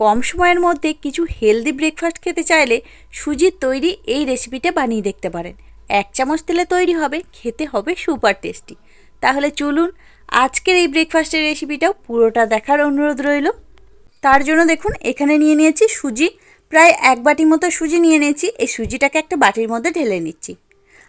কম সময়ের মধ্যে কিছু হেলদি ব্রেকফাস্ট খেতে চাইলে সুজির তৈরি এই রেসিপিটা বানিয়ে দেখতে পারেন। 1 চামচ তেলে তৈরি হবে, খেতে হবে সুপার টেস্টি। তাহলে চলুন আজকের এই ব্রেকফাস্টের রেসিপিটাও পুরোটা দেখার অনুরোধ রইল। তার জন্য দেখুন এখানে নিয়ে নিয়েছি সুজি, প্রায় 1 বাটি মতো সুজি নিয়ে নিয়েছি। এই সুজিটাকে একটা বাটির মধ্যে ঢেলে নিচ্ছি,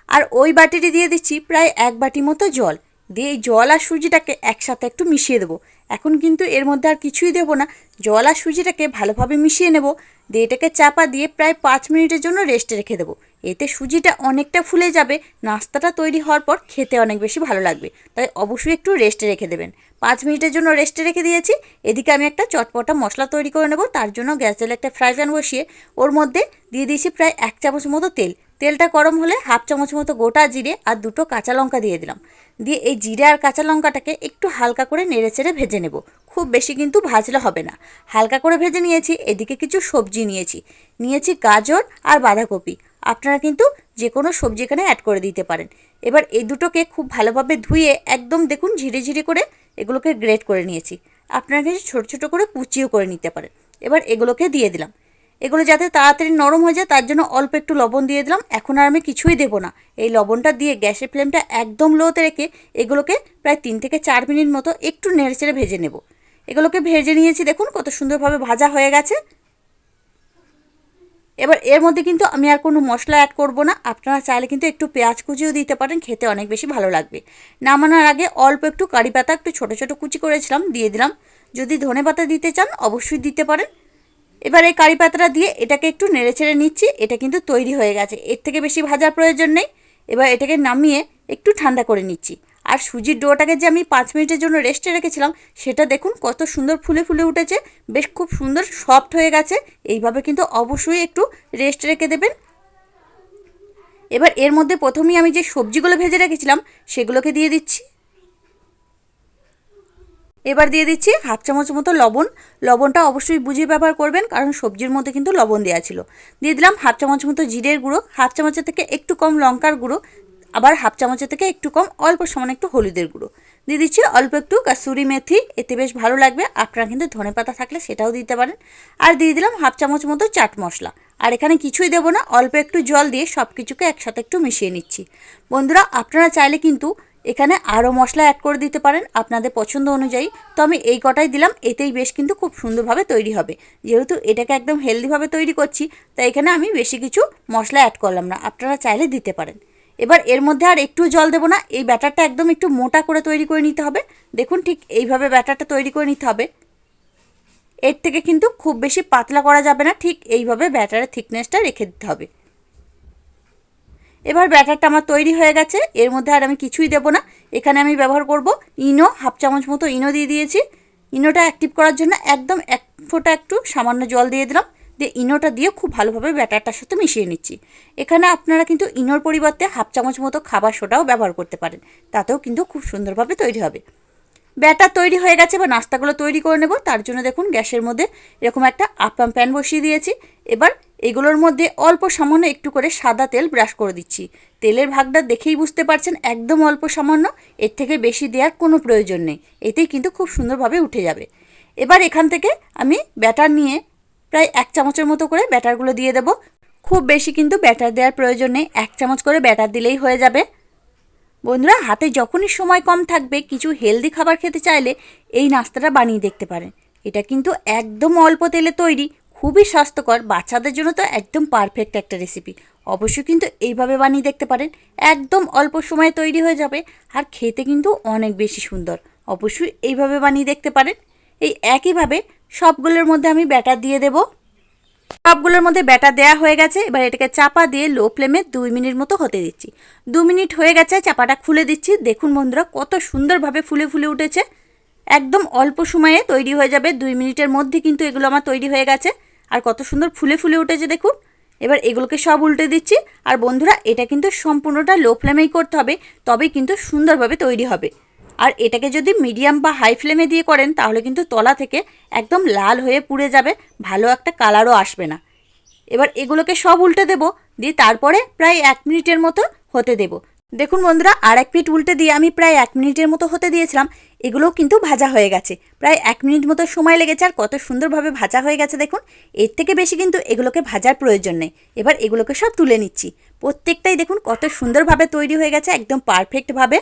আর ওই বাটিতে দিয়ে দিচ্ছি প্রায় 1 বাটি মতো জল। দিয়ে এই জল আর সুজিটাকে একসাথে একটু মিশিয়ে দেবো। এখন কিন্তু এর মধ্যে আর কিছুই দেবো না, জল আর সুজিটাকে ভালোভাবে মিশিয়ে নেব। দিয়ে এটাকে চাপা দিয়ে প্রায় 5 মিনিটের জন্য রেস্টে রেখে দেবো। এতে সুজিটা অনেকটা ফুলে যাবে, নাস্তাটা তৈরি হওয়ার পর খেতে অনেক বেশি ভালো লাগবে। তাই অবশ্যই একটু রেস্টে রেখে দেবেন। 5 মিনিটের জন্য রেস্টে রেখে দিয়েছি। এদিকে আমি একটা চটপটা মশলা তৈরি করে নেব। তার জন্য গ্যাস জ্বালে একটা ফ্রাই প্যান বসিয়ে ওর মধ্যে দিয়ে দিয়েছি প্রায় 1 চামচ মতো তেল। তেলটা গরম হলে 1/2 চামচ মতো গোটা জিরে আর 2টো কাঁচা লঙ্কা দিয়ে দিলাম। দিয়ে এই জিরে আর কাঁচা লঙ্কাটাকে একটু হালকা করে নেড়েচেড়ে ভেজে নেব। খুব বেশি কিন্তু ভাজলে হবে না, হালকা করে ভেজে নিয়েছি। এদিকে কিছু সবজি নিয়েছি গাজর আর বাঁধাকপি। আপনারা কিন্তু যে কোনো সবজি এখানে অ্যাড করে দিতে পারেন। এবার এই দুটোকে খুব ভালোভাবে ধুয়ে একদম দেখুন ঝিরিঝিরি করে এগুলোকে গ্রেট করে নিয়েছি। আপনারা কিছু ছোটো ছোটো করে কুচিও করে নিতে পারেন। এবার এগুলোকে দিয়ে দিলাম। এগুলো যাতে তাড়াতাড়ি নরম হয়ে যায় তার জন্য অল্প একটু লবণ দিয়ে দিলাম। এখন আর আমি কিছুই দেবো না। এই লবণটা দিয়ে গ্যাসের ফ্লেমটা একদম লোতে রেখে এগুলোকে প্রায় 3 থেকে 4 মিনিট মতো একটু নেড়েচেড়ে ভেজে নেব। এগুলোকে ভেজে নিয়েছি, দেখুন কত সুন্দরভাবে ভাজা হয়ে গেছে। এবার এর মধ্যে কিন্তু আমি আর কোনো মশলা অ্যাড করব না। আপনারা চাইলে কিন্তু একটু পেঁয়াজ কুচিও দিতে পারেন, খেতে অনেক বেশি ভালো লাগবে। নামানোর আগে অল্প একটু কারি পাতা একটু ছোটো ছোটো কুচি করেছিলাম দিয়ে দিলাম। যদি ধনে পাতা দিতে চান অবশ্যই দিতে পারেন। এবার এই কারি পাতাটা দিয়ে এটাকে একটু নেড়েচেড়ে নিচ্ছি। এটা কিন্তু তৈরি হয়ে গেছে, এর থেকে বেশি ভাজার প্রয়োজন নেই। এবার এটাকে নামিয়ে একটু ঠান্ডা করে নিচ্ছি। আর সুজির ডোটাকে যে আমি 5 মিনিটের জন্য রেস্টে রেখেছিলাম সেটা দেখুন কত সুন্দর ফুলে ফুলে উঠেছে, বেশ খুব সুন্দর সফট হয়ে গেছে। এইভাবে কিন্তু অবশ্যই একটু রেস্ট রেখে দেবেন। এবার এর মধ্যে প্রথমেই আমি যে সবজিগুলো ভেজে রেখেছিলাম সেগুলোকে দিয়ে দিচ্ছি। এবার দিয়ে দিচ্ছি 1/2 চামচ মতো লবণ। লবণটা অবশ্যই বুঝে ব্যবহার করবেন, কারণ সবজির মধ্যে কিন্তু লবণ দেওয়া ছিল। দিয়ে দিলাম 1/2 চামচ মতো জিরের গুঁড়ো, 1/2 চামচের থেকে একটু কম লঙ্কার গুঁড়ো, আবার 1/2 চামচের থেকে একটু কম অল্প সামান্য একটু হলুদের গুঁড়ো। দিয়ে দিচ্ছি অল্প একটু কাসুরি মেথি, এতে বেশ ভালো লাগবে। আপনারা কিন্তু ধনেপাতা থাকলে সেটাও দিতে পারেন। আর দিয়ে দিলাম 1/2 চামচ মতো চাট মশলা। আর এখানে কিছুই দেবো না, অল্প একটু জল দিয়ে সব কিছুকে একসাথে একটু মিশিয়ে নিচ্ছি। বন্ধুরা আপনারা চাইলে কিন্তু এখানে আরও মশলা অ্যাড করে দিতে পারেন আপনাদের পছন্দ অনুযায়ী। তো আমি এই কটাই দিলাম, এতেই বেশ কিন্তু খুব সুন্দরভাবে তৈরি হবে। যেহেতু এটাকে একদম হেলদিভাবে তৈরি করছি তাই এখানে আমি বেশি কিছু মশলা অ্যাড করলাম না, আপনারা চাইলে দিতে পারেন। এবার এর মধ্যে আর একটু জল দেবো না, এই ব্যাটারটা একদম একটু মোটা করে তৈরি করে নিতে হবে। দেখুন ঠিক এইভাবে ব্যাটারটা তৈরি করে নিতে হবে। এর থেকে কিন্তু খুব বেশি পাতলা করা যাবে না, ঠিক এইভাবে ব্যাটারের থিকনেসটা রেখে দিতে হবে। এবার ব্যাটারটা আমার তৈরি হয়ে গেছে, এর মধ্যে আর আমি কিছুই দেবো না। এখানে আমি ব্যবহার করব ইনো, 1/2 চামচ মতো ইনো দিয়ে দিয়েছি। ইনোটা অ্যাক্টিভ করার জন্য একদম 1 ফোঁটা একটু সামান্য জল দিয়ে দিলাম। দিয়ে ইনোটা দিয়ে খুব ভালোভাবে ব্যাটারটার সাথে মিশিয়ে নিচ্ছি। এখানে আপনারা কিন্তু ইনোর পরিবর্তে 1/2 চামচ মতো খাবার সোডাও ব্যবহার করতে পারেন, তাতেও কিন্তু খুব সুন্দরভাবে তৈরি হবে। ব্যাটার তৈরি হয়ে গেছে, বা নাস্তাগুলো তৈরি করে নেব। তার জন্য দেখুন গ্যাসের মধ্যে এরকম একটা আপ্পাম প্যান বসিয়ে দিয়েছি। এবার এগুলোর মধ্যে অল্প সামান্য একটু করে সাদা তেল ব্রাশ করে দিচ্ছি। তেলের ভাগটা দেখেই বুঝতে পারছেন একদম অল্প সামান্য, এর থেকে বেশি দেওয়ার কোনো প্রয়োজন নেই, এতেই কিন্তু খুব সুন্দরভাবে উঠে যাবে। এবার এখান থেকে আমি ব্যাটার নিয়ে প্রায় 1 চামচের মতো করে ব্যাটারগুলো দিয়ে দেব। খুব বেশি কিন্তু ব্যাটার দেওয়ার প্রয়োজন নেই, 1 চামচ করে ব্যাটার দিলেই হয়ে যাবে। বন্ধুরা হাতে যখনই সময় কম থাকবে, কিছু হেলদি খাবার খেতে চাইলে এই নাস্তাটা বানিয়ে দেখতে পারেন। এটা কিন্তু একদম অল্প তেলে তৈরি, খুবই স্বাস্থ্যকর, বাচ্চাদের জন্য তো একদম পারফেক্ট একটা রেসিপি। অবশ্যই কিন্তু এইভাবে বানিয়ে দেখতে পারেন, একদম অল্প সময়ে তৈরি হয়ে যাবে আর খেতে কিন্তু অনেক বেশি সুন্দর। অবশ্যই এইভাবে বানিয়ে দেখতে পারেন। এই একইভাবে সবগুলোর মধ্যে আমি ব্যাটার দিয়ে দেবো। সবগুলোর মধ্যে ব্যাটার দেওয়া হয়ে গেছে। এবার এটাকে চাপা দিয়ে লো ফ্লেমে 2 মিনিট মতো হতে দিচ্ছি। 2 মিনিট হয়ে গেছে, চাপাটা খুলে দিচ্ছি। দেখুন বন্ধুরা কত সুন্দরভাবে ফুলে ফুলে উঠেছে, একদম অল্প সময়ে তৈরি হয়ে যাবে। 2 মিনিটের মধ্যে কিন্তু এগুলো আমার তৈরি হয়ে গেছে, আর কত সুন্দর ফুলে ফুলে উঠেছে দেখুন। এবার এগুলোকে সব উল্টে দিচ্ছি। আর বন্ধুরা এটা কিন্তু সম্পূর্ণটা লো ফ্লেমেই করতে হবে, তবেই কিন্তু সুন্দরভাবে তৈরি হবে। আর এটাকে যদি মিডিয়াম বা হাই ফ্লেমে দিয়ে করেন তাহলে কিন্তু তলা থেকে একদম লাল হয়ে পুড়ে যাবে, ভালো একটা কালারও আসবে না। এবার এগুলোকে সব উল্টে দেব, দিয়ে তারপরে প্রায় 1 মিনিটের মতো হতে দেব। দেখুন বন্ধুরা, আর এক পিঠ উল্টে দিয়ে আমি প্রায় 1 মিনিটের মতো হতে দিয়েছিলাম। এগুলোও কিন্তু ভাজা হয়ে গেছে, প্রায় 1 মিনিট মতো সময় লেগেছে, আর কত সুন্দরভাবে ভাজা হয়ে গেছে দেখুন। এর থেকে বেশি কিন্তু এগুলোকে ভাজার প্রয়োজন নেই। এবার এগুলোকে সব তুলে নিচ্ছি। প্রত্যেকটাই দেখুন কত সুন্দরভাবে তৈরি হয়ে গেছে, একদম পারফেক্টভাবে।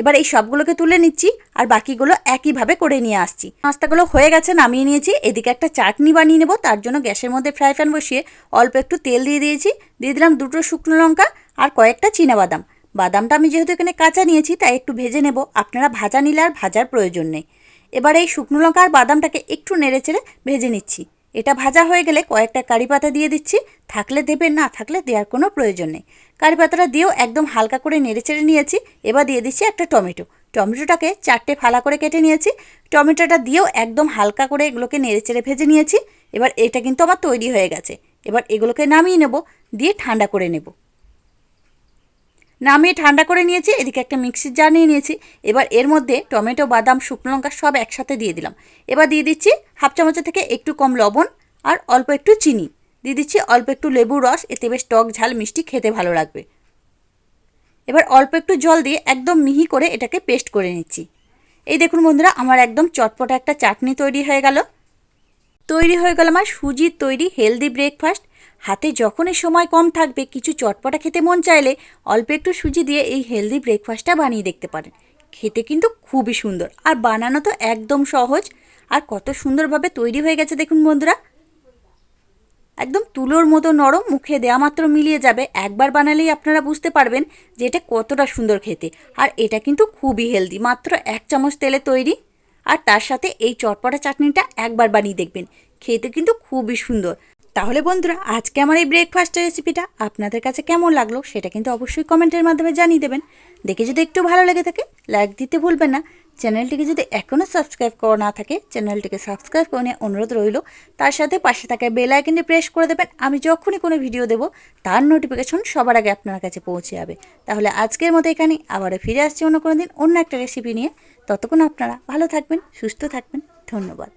এবার এই সবগুলোকে তুলে নিচ্ছি, আর বাকিগুলো একইভাবে করে নিয়ে আসছি। নাস্তাগুলো হয়ে গেছে, নামিয়ে নিয়েছি। এদিকে একটা চাটনি বানিয়ে নেব। তার জন্য গ্যাসের মধ্যে ফ্রাই প্যান বসিয়ে অল্প একটু তেল দিয়ে দিয়েছি। দিয়ে দিলাম 2টো শুকনো লঙ্কা আর কয়েকটা চীনাবাদাম। বাদামটা আমি যেহেতু এখানে কাঁচা নিয়েছি তাই একটু ভেজে নেব। আপনারা ভাজা নিলে আর ভাজার প্রয়োজন নেই। এবার এই শুকনো লঙ্কা আর বাদামটাকে একটু নেড়েচেড়ে ভেজে নিচ্ছি। এটা ভাজা হয়ে গেলে কয়েকটা কারি পাতা দিয়ে দিচ্ছি। থাকলে দেবেন, না থাকলে দেওয়ার কোনো প্রয়োজন নেই। কারি পাতাটা দিয়েও একদম হালকা করে নেড়েচেড়ে নিয়েছি। এবার দিয়ে দিচ্ছি একটা টমেটো। টমেটোটাকে 4টে ফালা করে কেটে নিয়েছি। টমেটোটা দিয়েও একদম হালকা করে এগুলোকে নেড়েচেড়ে ভেজে নিয়েছি। এবার এটা কিন্তু আমার তৈরি হয়ে গেছে। এবার এগুলোকে নামিয়ে নেব, দিয়ে ঠান্ডা করে নেব। নামিয়ে ঠান্ডা করে নিয়েছি। এদিকে একটা মিক্সির জার নিয়ে নিয়েছি। এবার এর মধ্যে টমেটো, বাদাম, শুকনো লঙ্কা সব একসাথে দিয়ে দিলাম। এবার দিয়ে দিচ্ছি হাফ চামচের থেকে একটু কম লবণ আর অল্প একটু চিনি। দিয়ে দিচ্ছি অল্প একটু লেবুর রস, এতে বেশ টক ঝাল মিষ্টি খেতে ভালো লাগবে। এবার অল্প একটু জল দিয়ে একদম মিহি করে এটাকে পেস্ট করে নিচ্ছি। এই দেখুন বন্ধুরা, আমার একদম চটপটা একটা চাটনি তৈরি হয়ে গেল। আমার সুজির তৈরি হেলদি ব্রেকফাস্ট। হাতে যখনই সময় কম থাকবে, কিছু চটপটা খেতে মন চাইলে অল্প একটু সুজি দিয়ে এই হেলদি ব্রেকফাস্টটা বানিয়ে দেখতে পারেন। খেতে কিন্তু খুবই সুন্দর, আর বানানো তো একদম সহজ। আর কত সুন্দরভাবে তৈরি হয়ে গেছে দেখুন বন্ধুরা, একদম তুলোর মতো নরম, মুখে দেওয়া মাত্র মিলিয়ে যাবে। একবার বানালেই আপনারা বুঝতে পারবেন যে এটা কতটা সুন্দর খেতে। আর এটা কিন্তু খুবই হেলদি, মাত্র 1 চামচ তেলে তৈরি। আর তার সাথে এই চটপটা চাটনিটা একবার বানিয়ে দেখবেন, খেতে কিন্তু খুবই সুন্দর। তাহলে বন্ধুরা, আজকে আমার এই ব্রেকফাস্টের রেসিপিটা আপনাদের কাছে কেমন লাগলো সেটা কিন্তু অবশ্যই কমেন্টের মাধ্যমে জানিয়ে দেবেন। দেখে যদি একটু ভালো লেগে থাকে লাইক দিতে ভুলবেন না। চ্যানেলটিকে যদি এখনও সাবস্ক্রাইব করা না থাকে, চ্যানেলটিকে সাবস্ক্রাইব করে নিয়ে অনুরোধ রইল। তার সাথে পাশে থাকা বেল আইকনটি প্রেস করে দেবেন। আমি যখনই কোনো ভিডিও দেব তার নোটিফিকেশন সবার আগে আপনার কাছে পৌঁছে যাবে। তাহলে আজকের মতো এখানেই, আবারও ফিরে আসছি অন্য কোনো দিন অন্য একটা রেসিপি নিয়ে। ততক্ষণ আপনারা ভালো থাকবেন, সুস্থ থাকবেন। ধন্যবাদ।